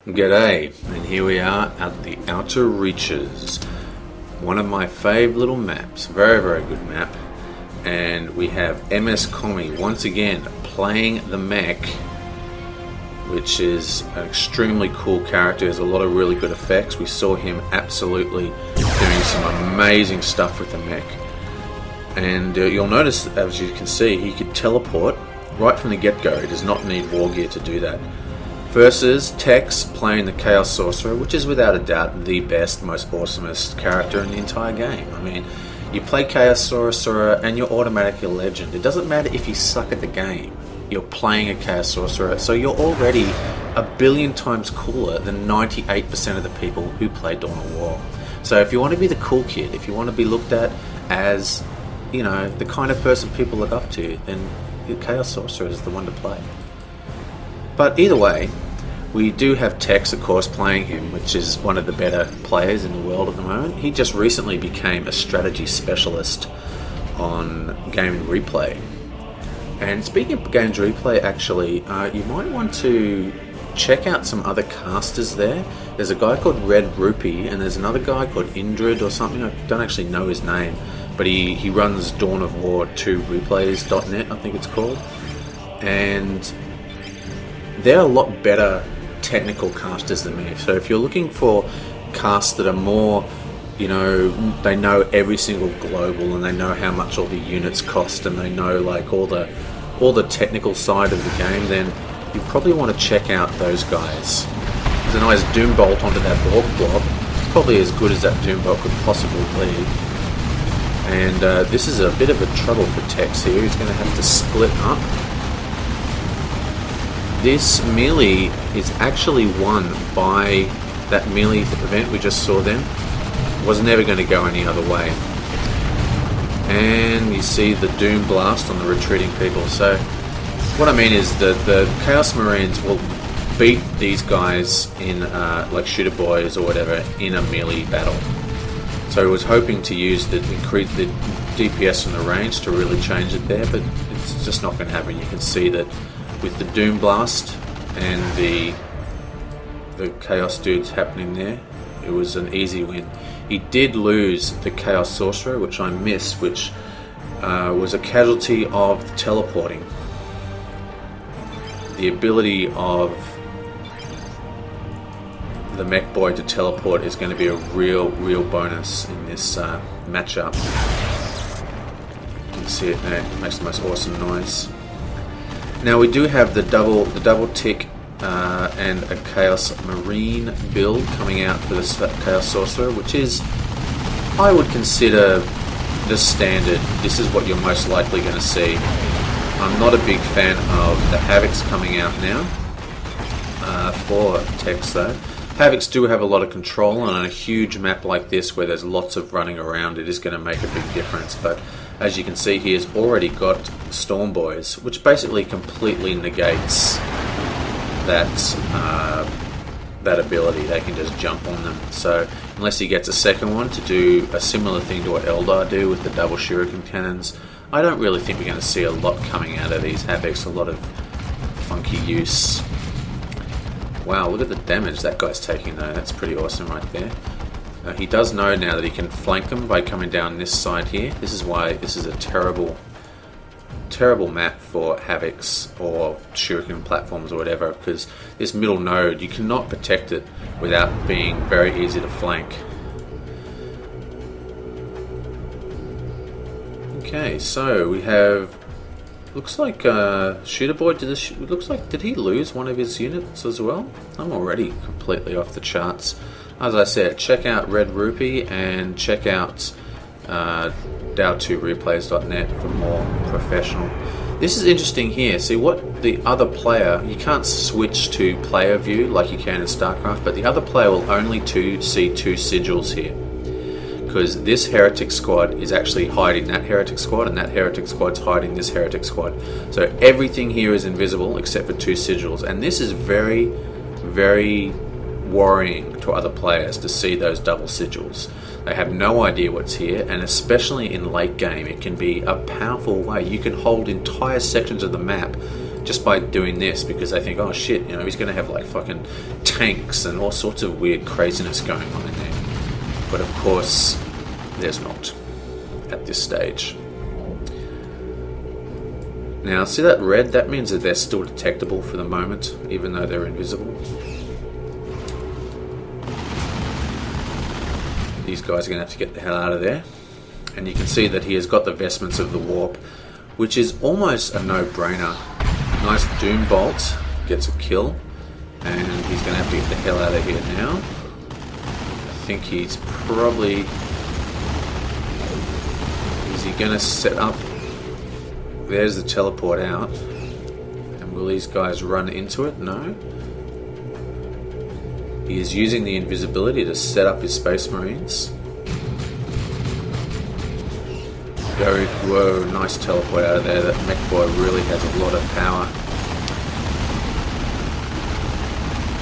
G'day, and here we are at the Outer Reaches, one of my fave little maps, very good map, and we have MScomies once again playing the mech, which is an extremely cool character. There's a lot of really good effects. We saw him absolutely doing some amazing stuff with the mech, and you'll notice, as you can see, he could teleport right from the get-go. He does not need war gear to do that. Versus Tex playing the Chaos Sorcerer, which is without a doubt the best, most awesomest character in the entire game. I mean, you play Chaos Sorcerer and you're automatically a legend. It doesn't matter if you suck at the game. You're playing a Chaos Sorcerer, so you're already a billion times cooler than 98% of the people who play Dawn of War. So if you want to be the cool kid, if you want to be looked at as, you know, the kind of person people look up to, then the Chaos Sorcerer is the one to play. But either way, we do have Tex, of course, playing him, which is one of the better players in the world at the moment. He just recently became a strategy specialist on Game Replay. And speaking of Games Replay, actually, you might want to check out some other casters there. There's a guy called Red Rupee, and there's another guy called Indrid or something. I don't actually know his name, but he runs Dawn of War 2 Replays.net, I think it's called. And they're a lot better technical casters than me. So if you're looking for casts that are more, you know, they know every single global and they know how much all the units cost and they know like all the technical side of the game, then you probably want to check out those guys. There's a nice Doom Bolt onto that Borg blob. It's probably as good as that Doom Bolt could possibly be. And this is a bit of a trouble for Tex here. He's going to have to split up. This melee is actually won by that melee event we just saw then. Was never going to go any other way. And you see the Doom Blast on the retreating people. So what I mean is that the Chaos Marines will beat these guys in like shooter boys or whatever in a melee battle. So I was hoping to use increase the DPS from the range to really change it there, but it's just not going to happen. You can see that with the Doom Blast and the Chaos dudes happening there, it was an easy win. He did lose the Chaos Sorcerer, which I missed, which was a casualty of the teleporting. The ability of the mech boy to teleport is going to be a real bonus in this matchup. You can see it there, it makes the most awesome noise. Now we do have the double tick and a Chaos Marine build coming out for this Chaos Sorcerer, which is, I would consider, the standard. This is what you're most likely going to see. I'm not a big fan of the Havocs coming out now for Tex though. Havocs do have a lot of control, and on a huge map like this where there's lots of running around, it is going to make a big difference. But as you can see, he has already got Storm Boys, which basically completely negates that ability. They can just jump on them. So unless he gets a second one to do a similar thing to what Eldar do with the double shuriken cannons, I don't really think we're going to see a lot coming out of these Havocs. A lot of funky use. Wow, look at the damage that guy's taking though. That's pretty awesome right there. He does know now that he can flank them by coming down this side here. This is why this is a terrible map for Havocs or Shuriken platforms or whatever, because this middle node, you cannot protect it without being very easy to flank. Okay, so we have, looks like Shooter Boy did he lose one of his units as well? I'm already completely off the charts. As I said, check out Red Rupee and check out Dow2Replays.net for more professional. This is interesting here. See what the other player, you can't switch to player view like you can in StarCraft, but the other player will only see two sigils here. Because this Heretic squad is actually hiding that Heretic squad, and that Heretic squad's hiding this Heretic squad. So everything here is invisible except for two sigils, and this is very worrying to other players to see those double sigils. They have no idea what's here, and especially in late game, it can be a powerful way. You can hold entire sections of the map just by doing this, because they think, oh shit, you know, he's going to have like fucking tanks and all sorts of weird craziness going on in there. But of course, there's not at this stage. Now, see that red? That means that they're still detectable for the moment, even though they're invisible. These guys are going to have to get the hell out of there. And you can see that he has got the vestments of the warp, which is almost a no-brainer. Nice Doom Bolt gets a kill, and he's going to have to get the hell out of here now. I think he's probably... Is he going to set up... There's the teleport out. And will these guys run into it? No. He is using the invisibility to set up his Space Marines. Very, whoa, nice teleport out of there. That mech boy really has a lot of power.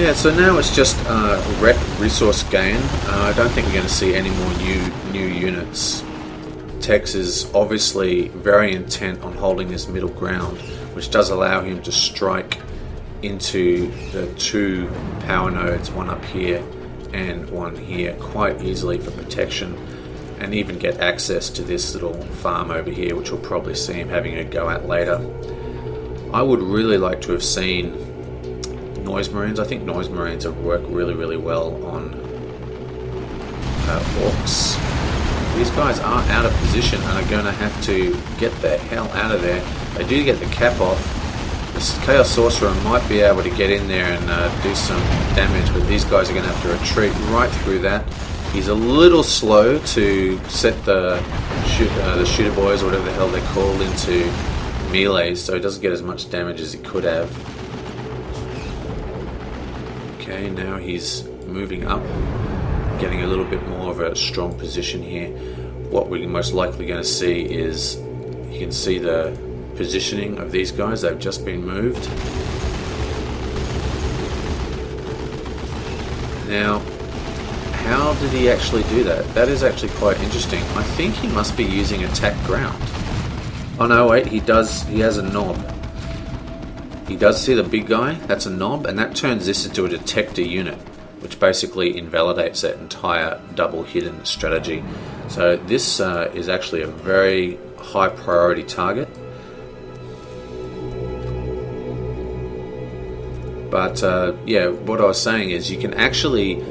Yeah, so now it's just rep resource gain. I don't think we're going to see any more new units. Tex is obviously very intent on holding this middle ground, which does allow him to strike into the two power nodes, one up here and one here, quite easily for protection, and even get access to this little farm over here, which we'll probably see him having a go at later. I would really like to have seen Noise Marines. I think Noise Marines have worked really, really well on Orcs. These guys are out of position and are going to have to get the hell out of there. They do get the cap off. This Chaos Sorcerer might be able to get in there and do some damage, but these guys are going to have to retreat right through that. He's a little slow to set the shooter boys, or whatever the hell they're called, into melees, so he doesn't get as much damage as he could have. Okay, now he's moving up, getting a little bit more of a strong position here. What we're most likely going to see is, you can see the positioning of these guys. They've just been moved. Now, how did he actually do that? That is actually quite interesting. I think he must be using attack ground. Oh no, wait, he has a knob. He does see the big guy, that's a knob, and that turns this into a detector unit, which basically invalidates that entire double hidden strategy. So this is actually a very high priority target. But yeah, what I was saying is, you can actually,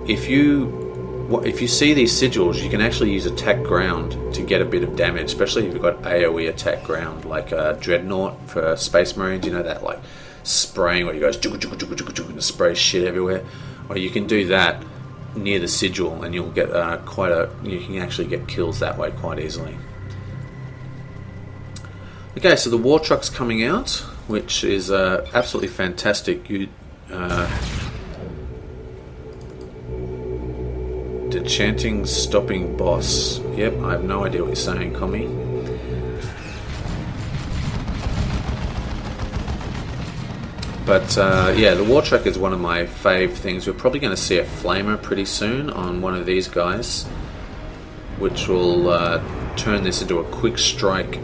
if you see these sigils, you can actually use attack ground to get a bit of damage, especially if you've got AoE attack ground, like Dreadnought for Space Marines. You know, that like spraying where you goes and sprays shit everywhere. Or you can do that near the sigil, and you'll get you can actually get kills that way quite easily. Okay, so the war truck's coming out, which is absolutely fantastic. The chanting stopping boss. Yep, I have no idea what you're saying, Commie. But yeah, the war truck is one of my fave things. We're probably going to see a flamer pretty soon on one of these guys, which will turn this into a quick strike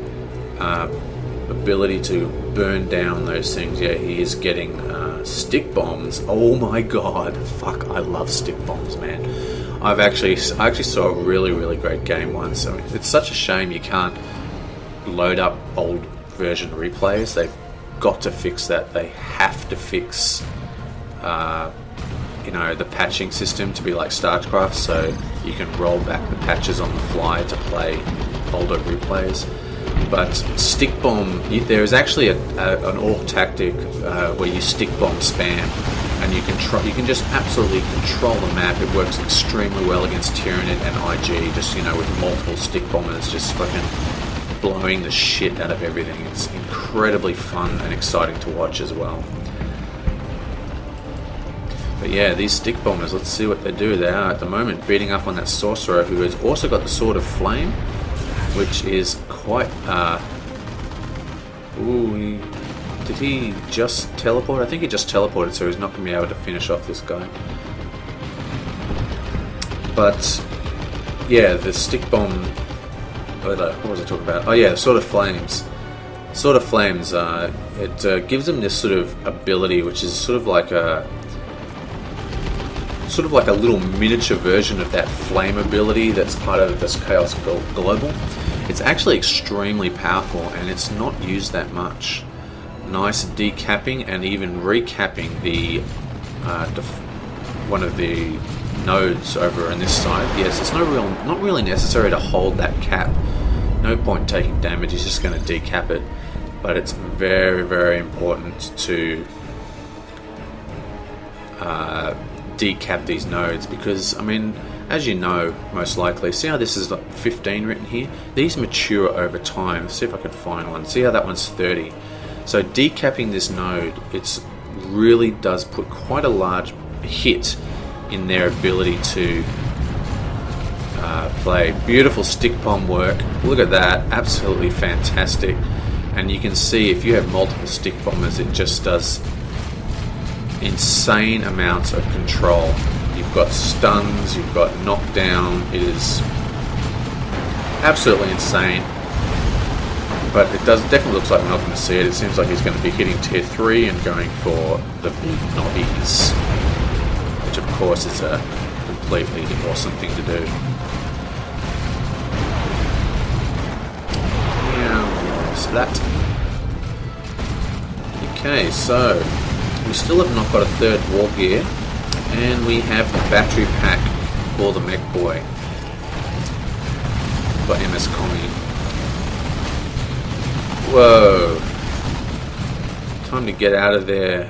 ability to burn down those things. Yeah, he is getting stick bombs. Oh my god, fuck! I love stick bombs, man. I actually saw a really, really great game once. So it's such a shame you can't load up old version replays. They've got to fix that. They have to fix, the patching system to be like StarCraft, so you can roll back the patches on the fly to play older replays. But stick bomb, there is actually an orc tactic where you stick bomb spam, and you can just absolutely control the map. It works extremely well against Tyranid and IG, just with multiple stick bombers just fucking blowing the shit out of everything. It's incredibly fun and exciting to watch as well. But yeah, these stick bombers, let's see what they do. They are at the moment beating up on that sorcerer, who has also got the Sword of Flame, which is quite... did he just teleport? I think he just teleported, so he's not going to be able to finish off this guy. But yeah, the stick bomb... What was I talking about? Oh yeah, the Sword of Flames. Sword of Flames, it gives them this sort of ability, which is sort of like a little miniature version of that flame ability that's part of this Chaos Global. It's actually extremely powerful, and it's not used that much. Nice decapping and even recapping the one of the nodes over on this side. Yes, it's not really necessary to hold that cap. No point taking damage. He's just going to decap it. But it's very, very important to decap these nodes because, I mean, as you know, most likely, see how this is like 15 written here? These mature over time. Let's see if I can find one. See how that one's 30. So decapping this node, it really does put quite a large hit in their ability to play. Beautiful stick bomb work. Look at that. Absolutely fantastic. And you can see if you have multiple stick bombers, it just does insane amounts of control. You've got stuns, you've got knockdown. It is absolutely insane. But it definitely looks like we're not going to see it. It seems like he's going to be hitting tier 3 and going for the big nobbies, which of course is a completely awesome thing to do. Splat. Okay, so we still have not got a third war gear, and we have the battery pack for the mech boy for MScomies. Whoa! Time to get out of there.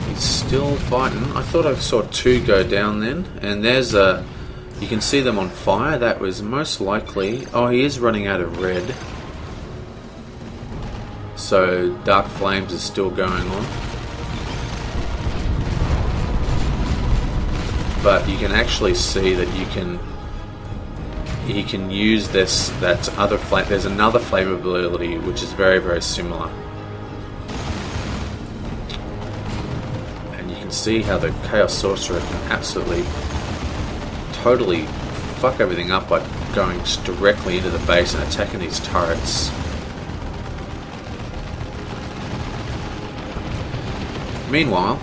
He's still fighting. I thought I saw 2 go down then, and there's a. You can see them on fire. That was most likely... Oh, he is running out of red. So Dark Flames is still going on. But you can actually see that he can use that other flame. There's another flame ability which is very, very similar. And you can see how the Chaos Sorcerer can absolutely totally fuck everything up by going directly into the base and attacking these turrets. Meanwhile,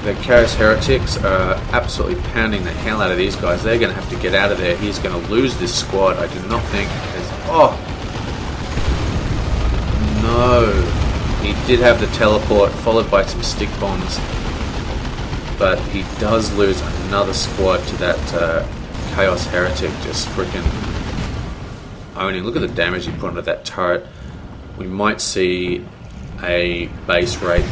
the Chaos Heretics are absolutely pounding the hell out of these guys. They're going to have to get out of there. He's going to lose this squad. I do not think... Oh! No! He did have the teleport, followed by some stick bombs. But he does lose another squad to that Chaos Heretic, just freaking owning. Look at the damage he put onto that turret. We might see a base rape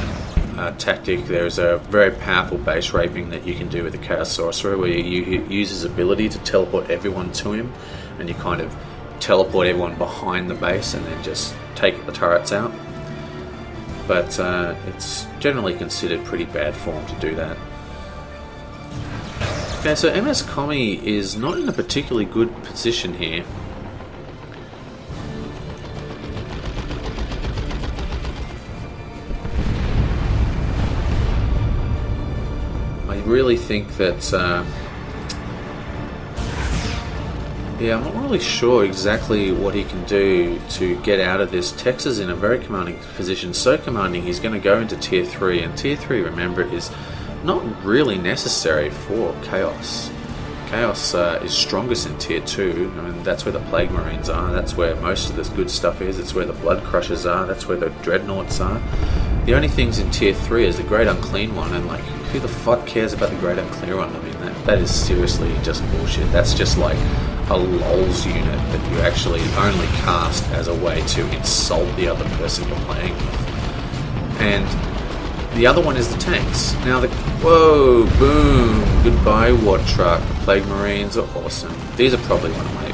tactic. There's a very powerful base raping that you can do with the Chaos Sorcerer, where you use his ability to teleport everyone to him, and you kind of teleport everyone behind the base and then just take the turrets out. But it's generally considered pretty bad form to do that. Okay, so MScomies is not in a particularly good position here. I really think that... yeah, I'm not really sure exactly what he can do to get out of this. Tex is in a very commanding position, so commanding he's going to go into tier 3, and tier 3, remember, is not really necessary for Chaos. Chaos is strongest in tier 2. I mean, that's where the Plague Marines are, that's where most of this good stuff is, it's where the Blood Crushers are, that's where the Dreadnoughts are. The only things in tier 3 is the Great Unclean One, and like, who the fuck cares about the Great Unclean One? I mean, that is seriously just bullshit. That's just like a LOLs unit that you actually only cast as a way to insult the other person you're playing with. And the other one is the tanks. Now whoa, boom, goodbye War Truck. The Plague Marines are awesome. These are probably one of my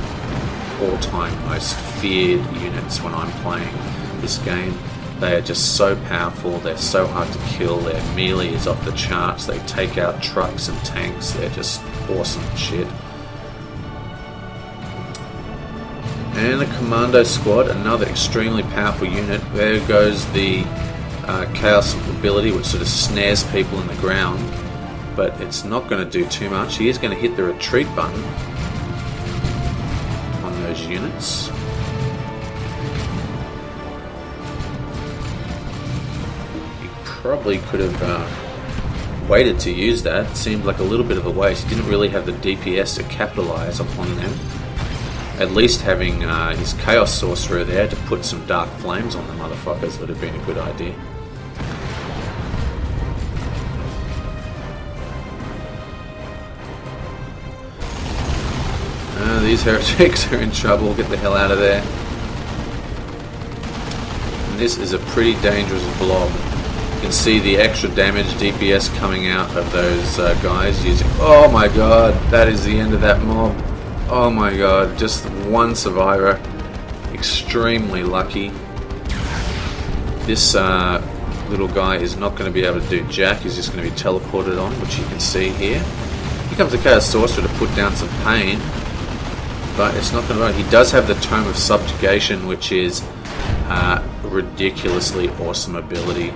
all-time most feared units when I'm playing this game. They are just so powerful, they're so hard to kill, their melee is off the charts, they take out trucks and tanks, they're just awesome shit. And the Commando Squad, another extremely powerful unit. There goes the Chaos ability, which sort of snares people in the ground, but it's not going to do too much. He is going to hit the retreat button on those units. probably could have waited to use that. It seemed like a little bit of a waste. He didn't really have the DPS to capitalize upon them. At least having his Chaos Sorcerer there to put some Dark Flames on the motherfuckers would have been a good idea. These heretics are in trouble. Get the hell out of there. And this is a pretty dangerous blob. You can see the extra damage DPS coming out of those guys using... Oh my god, that is the end of that mob. Oh my god, just one survivor. Extremely lucky. This little guy is not going to be able to do jack. He's just going to be teleported on, which you can see here. Here comes the Chaos Sorcerer to put down some pain. But it's not going to work. He does have the Tome of Subjugation, which is ridiculously awesome ability.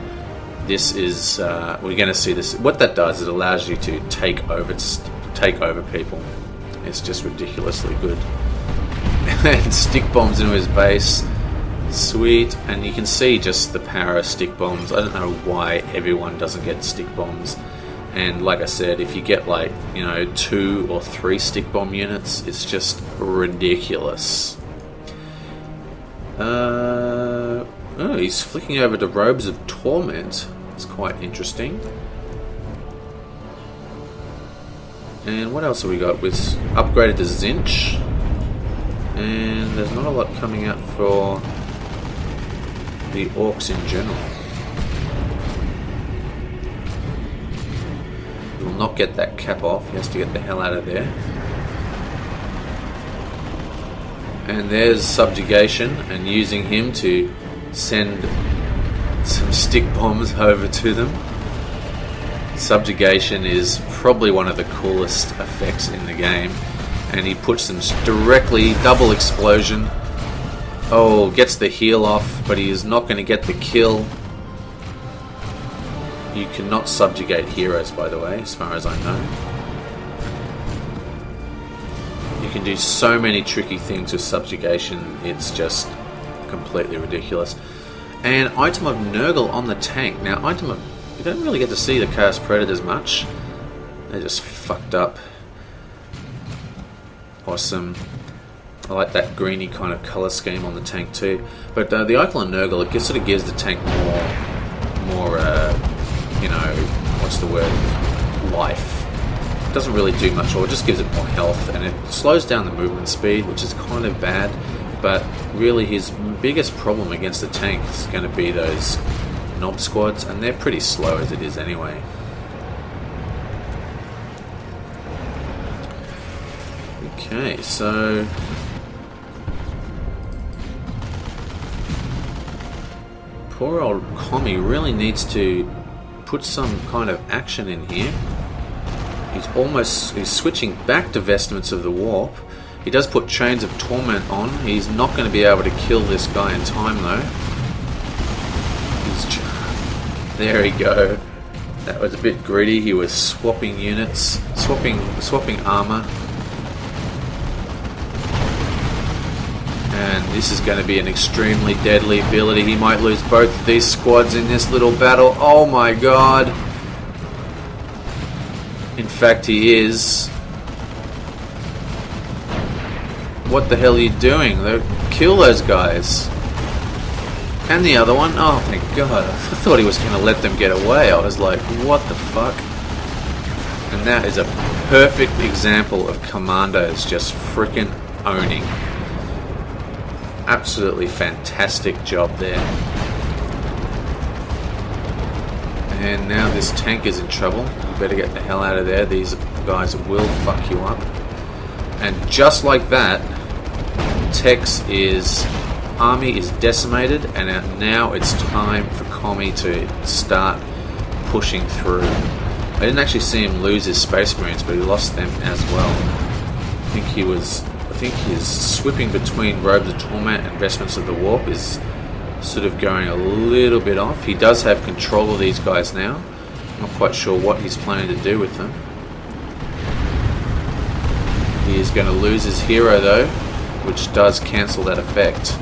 This is we're going to see this. What that does, it allows you to take over people. It's just ridiculously good. And stick bombs into his base, sweet. And you can see just the power of stick bombs. I don't know why everyone doesn't get stick bombs. And like I said, if you get like, 2 or 3 stick bomb units, it's just ridiculous. Oh, he's flicking over to Robes of Torment. It's quite interesting. And what else have we got? We've upgraded to Zinch. And there's not a lot coming out for the Orcs in general. Will not get that cap off. He has to get the hell out of there. And there's Subjugation, and using him to send some stick bombs over to them. Subjugation is probably one of the coolest effects in the game, and he puts them directly, double explosion. Oh, gets the heal off, but he is not going to get the kill. You cannot subjugate heroes, by the way, as far as I know. You can do so many tricky things with subjugation, it's just completely ridiculous. And Item of Nurgle on the tank. Now, you don't really get to see the Chaos Predators much. They're just fucked up. Awesome. I like that greeny kind of colour scheme on the tank too. But the Icon of Nurgle, it sort of gives the tank more what's the word? Life. It doesn't really do much, or it just gives it more health, and it slows down the movement speed, which is kind of bad. But really, his biggest problem against the tank is going to be those knob squads, and they're pretty slow as it is anyway. Okay, so poor old Commie really needs to put some kind of action in here. He's switching back to Vestments of the Warp. He does put Chains of Torment on. He's not going to be able to kill this guy in time though. There we go. That was a bit greedy. He was swapping units, swapping armor. And this is going to be an extremely deadly ability. He might lose both of these squads in this little battle. Oh my god. In fact, he is. What the hell are you doing? Kill those guys. And the other one. Oh, thank god. I thought he was going to let them get away. I was like, what the fuck? And that is a perfect example of Commandos just freaking owning. Absolutely fantastic job there. And now this tank is in trouble. You better get the hell out of there. These guys will fuck you up. And just like that, Tech's army is decimated, and now it's time for Commie to start pushing through. I didn't actually see him lose his Space Marines, but he lost them as well. I think his sweeping between Robes of Torment and Vestments of the Warp is sort of going a little bit off. He does have control of these guys now. I'm not quite sure what he's planning to do with them. He is going to lose his hero though, which does cancel that effect.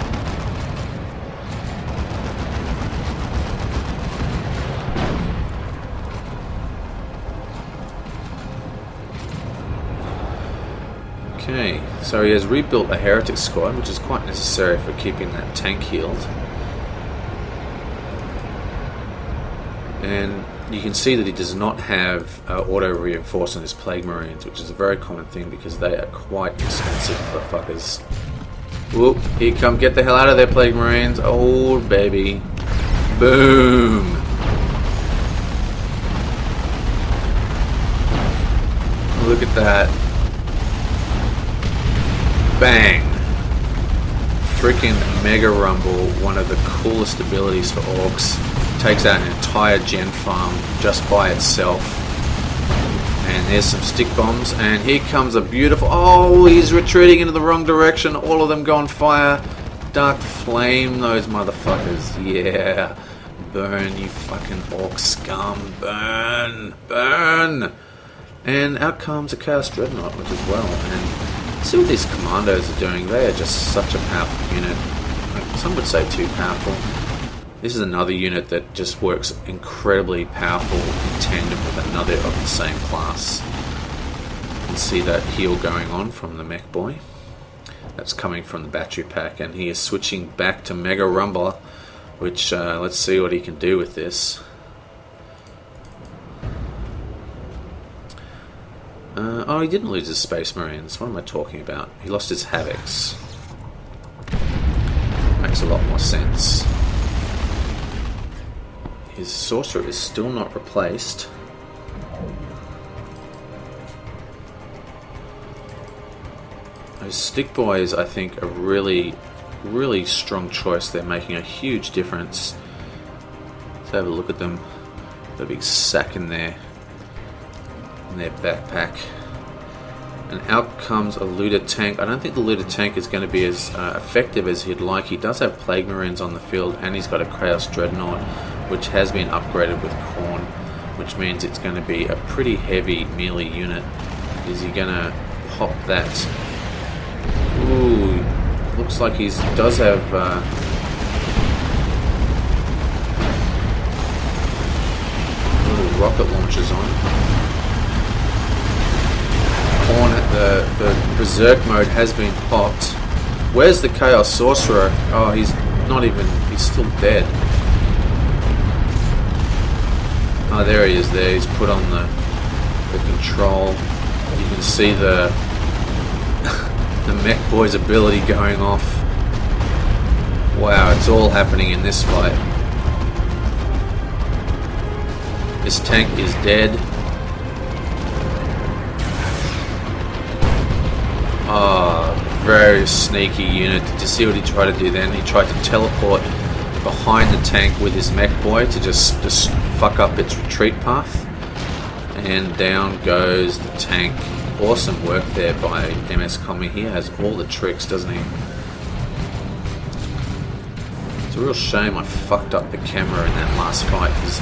Okay, so he has rebuilt a heretic squad, which is quite necessary for keeping that tank healed. And you can see that he does not have auto reinforce on his Plague Marines, which is a very common thing because they are quite expensive motherfuckers. Whoop, here come, get the hell out of there, Plague Marines. Oh, baby. Boom. Look at that. Bang. Freaking Mega Rumble, one of the coolest abilities for orcs. Takes out an entire gen farm just by itself. And there's some stick bombs, and here comes a beautiful... Oh, he's retreating into the wrong direction. All of them go on fire. Dark flame those motherfuckers. Yeah. Burn, you fucking orc scum. Burn. Burn. And out comes a Chaos Dreadnought, which is well. And see what these commandos are doing. They are just such a powerful unit. Some would say too powerful. This is another unit that just works incredibly powerful in tandem with another of the same class. You can see that heal going on from the mech boy. That's coming from the battery pack, and he is switching back to Mega Rumbler, which let's see what he can do with this. Oh, he didn't lose his Space Marines. What am I talking about? He lost his Havocs. Makes a lot more sense. His Sorcerer is still not replaced. Those Stick Boys, I think, are really strong choice. They're making a huge difference. Let's have a look at them. Got a big sack in there. In their backpack. And out comes a looter tank. I don't think the looter tank is going to be as effective as he'd like. He does have Plague Marines on the field, and he's got a Chaos Dreadnought, which has been upgraded with Khorne, which means it's going to be a pretty heavy melee unit. Is he going to pop that? Ooh, looks like he does have little rocket launchers on. The Berserk mode has been popped. Where's the Chaos Sorcerer? Oh, he's still dead. Oh, there he is there. He's put on the control. You can see the the mech boy's ability going off. Wow, it's all happening in this fight. This tank is dead. Oh, very sneaky unit. Did you see what he tried to do then? He tried to teleport behind the tank with his mech boy to just fuck up its retreat path. And down goes the tank. Awesome work there by MScomies. He has all the tricks, doesn't he? It's a real shame I fucked up the camera in that last fight, because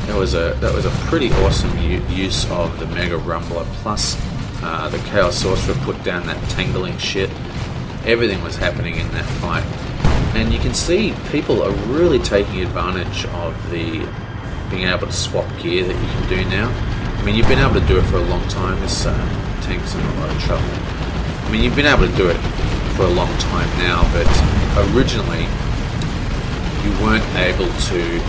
that was a pretty awesome use of the Mega Rumbler, plus the Chaos Sorcerer put down that tangling shit. Everything was happening in that fight. And you can see people are really taking advantage of the being able to swap gear that you can do now. I mean, you've been able to do it for a long time. This tank's in a lot of trouble. I mean, you've been able to do it for a long time now, but originally you weren't able to...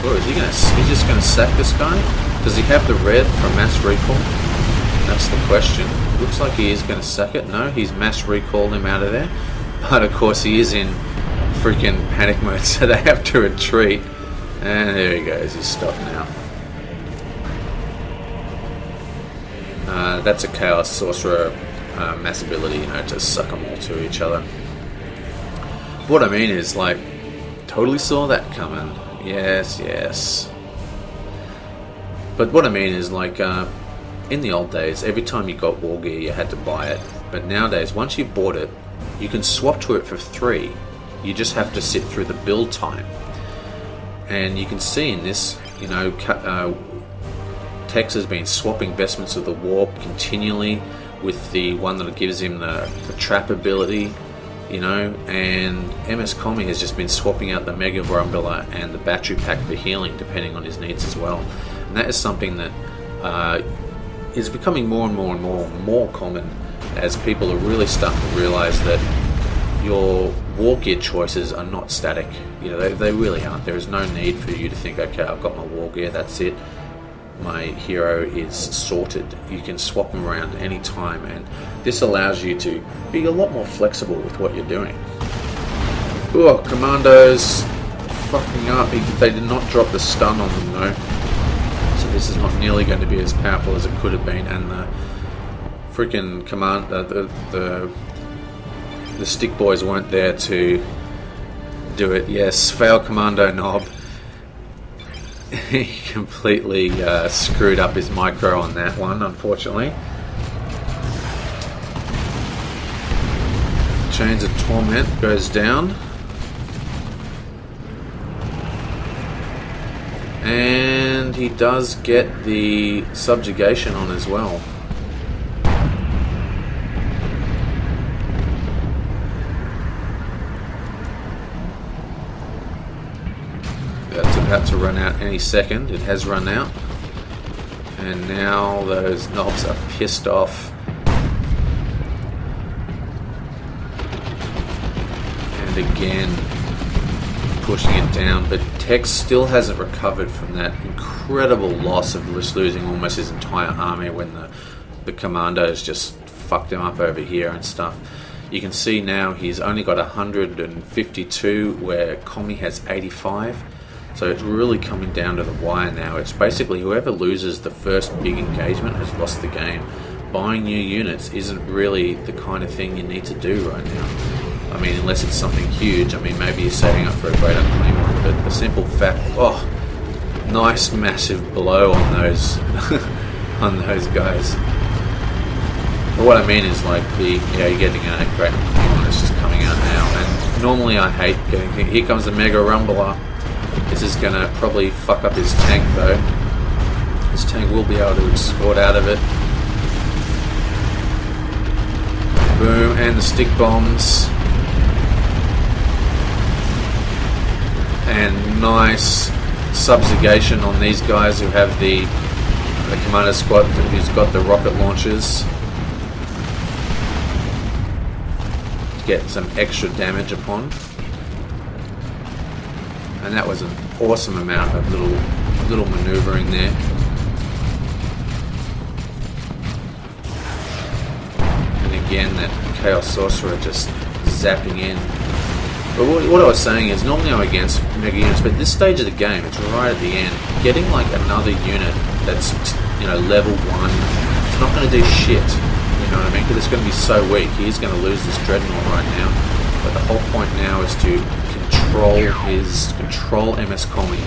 Oh, he's just going to sack this guy? Does he have the red for mass recall? That's the question. Looks like he is going to sack it. No, he's mass recalled him out of there. But of course he is in freaking panic mode, so they have to retreat. And there he goes, he's stopped now. That's a Chaos Sorcerer mass ability, to suck them all to each other. What I mean is, like, totally saw that coming. Yes. But what I mean is, like, in the old days, every time you got war gear, you had to buy it. But nowadays, once you bought it, you can swap to it for free. You just have to sit through the build time. And you can see in this, Tex has been swapping Vestments of the Warp continually with the one that gives him the trap ability, and MScomies has just been swapping out the Mega Rumbler and the battery pack for healing, depending on his needs as well. And that is something that is becoming more and more common as people are really starting to realise that your war gear choices are not static. You know, they really aren't. There is no need for you to think, okay, I've got my war gear, that's it. My hero is sorted. You can swap them around any time, and this allows you to be a lot more flexible with what you're doing. Oh, commandos fucking up. They did not drop the stun on them though, so this is not nearly going to be as powerful as it could have been. And the freaking the stick boys weren't there to do it. Yes, fail commando knob. He completely screwed up his micro on that one, unfortunately. Chains of Torment goes down. And he does get the subjugation on as well. That's about to run out any second. It has run out. And now those knobs are pissed off. And again, pushing it down. But Tex still hasn't recovered from that incredible loss of just losing almost his entire army when the commandos just fucked him up over here and stuff. You can see now he's only got 152 where Commie has 85. So it's really coming down to the wire now. It's basically whoever loses the first big engagement has lost the game. Buying new units isn't really the kind of thing you need to do right now. I mean, unless it's something huge. I mean, maybe you're saving up for a great unclaimed one, but the simple fact, nice massive blow on those on those guys. But what I mean is like you're getting a great unclaimed one. It's just coming out now, and normally I hate getting. Here comes the Mega Rumbler. This is going to probably fuck up his tank though. His tank will be able to escort out of it. Boom, and the stick bombs. And nice subjugation on these guys who have the commander squad who's got the rocket launchers. To get some extra damage upon. And that was an awesome amount of little manoeuvring there. And again, that Chaos Sorcerer just zapping in. But what I was saying is, normally I'm against mega units, but this stage of the game, it's right at the end. Getting like another unit that's level 1, it's not going to do shit. You know what I mean? Because it's going to be so weak. He's going to lose this Dreadnought right now. But the whole point now is to control MScomies.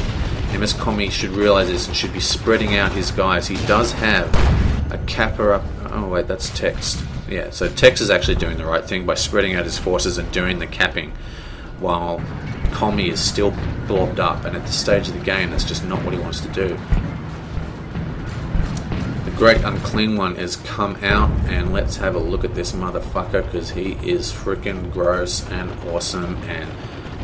MScomies should realize this and should be spreading out his guys. He does have a capper up. Oh wait, that's Tex. Yeah, so Tex is actually doing the right thing by spreading out his forces and doing the capping, while Commie is still blobbed up. And at this stage of the game, that's just not what he wants to do. The Great Unclean One has come out, and let's have a look at this motherfucker, because he is freaking gross and awesome. And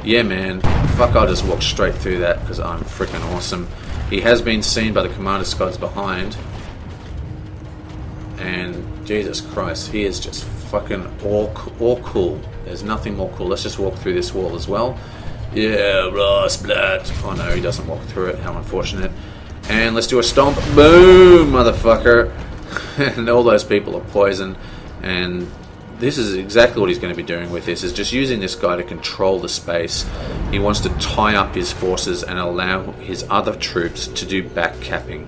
yeah, man, fuck, I'll just walk straight through that because I'm freaking awesome. He has been seen by the commander squads behind, and Jesus Christ, he is just fucking all cool. There's nothing more cool. Let's just walk through this wall as well. Yeah, raw splat. Oh no, he doesn't walk through it. How unfortunate. And let's do a stomp. Boom, motherfucker. And all those people are poisoned. And this is exactly what he's going to be doing with this, is just using this guy to control the space. He wants to tie up his forces and allow his other troops to do back capping.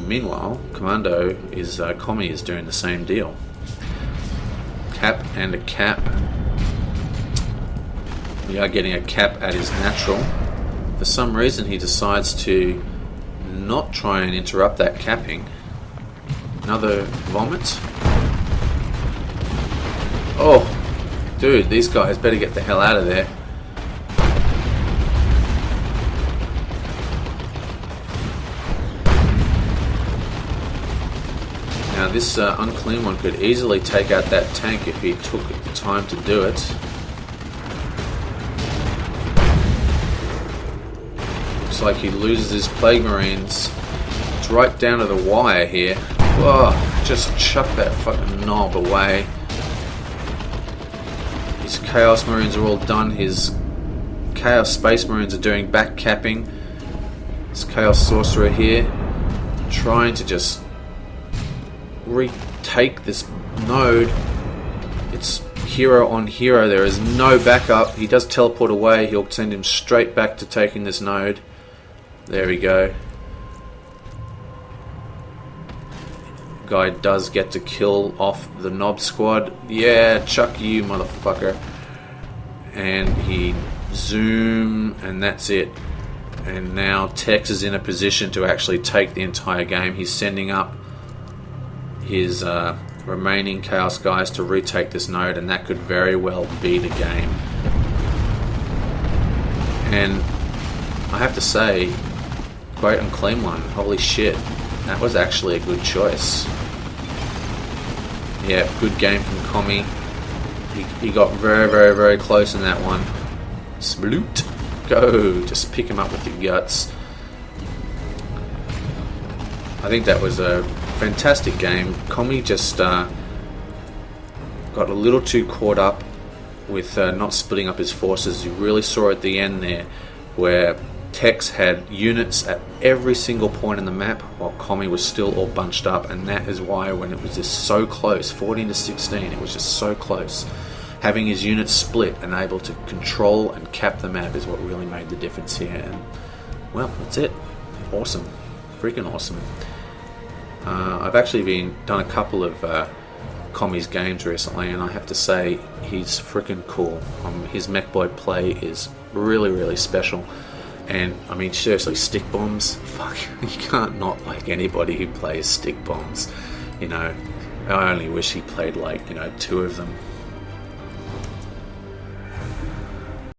Meanwhile, Commie is doing the same deal. Cap and a cap. We are getting a cap at his natural. For some reason he decides to not try and interrupt that capping. Another vomit. Oh, dude, these guys better get the hell out of there. Now this Unclean One could easily take out that tank if he took the time to do it. Like he loses his Plague Marines. It's right down to the wire here. Whoa. just chuck that fucking knob away. His Chaos Marines are all done. His Chaos Space Marines are doing back capping. This Chaos Sorcerer here trying to just retake this node. It's hero on hero. There is no backup. He does teleport away. He'll send him straight back to taking this node. There we go. Guy does get to kill off the Knob Squad. Yeah, chuck you, motherfucker. And he zoom, and that's it. And now Tex is in a position to actually take the entire game. He's sending up his remaining Chaos guys to retake this node, and that could very well be the game. And I have to say, Great and Clean One, holy shit, that was actually a good choice. Yeah, good game from Commie. He got very, very, very close in that one. Sploot. Go. Just pick him up with your guts. I think that was a fantastic game. Commie just got a little too caught up with not splitting up his forces. You really saw at the end there where Tex had units at every single point in the map while Commie was still all bunched up, and that is why when it was just so close, 14 to 16, it was just so close. Having his units split and able to control and cap the map is what really made the difference here. And well, that's it. Awesome. Freaking awesome. I've actually done a couple of Commie's games recently, and I have to say he's freaking cool. His mech boy play is really, really special. And I mean, seriously, stick bombs, fuck, you can't not like anybody who plays stick bombs. You know, I only wish he played like, you know, 2 of them.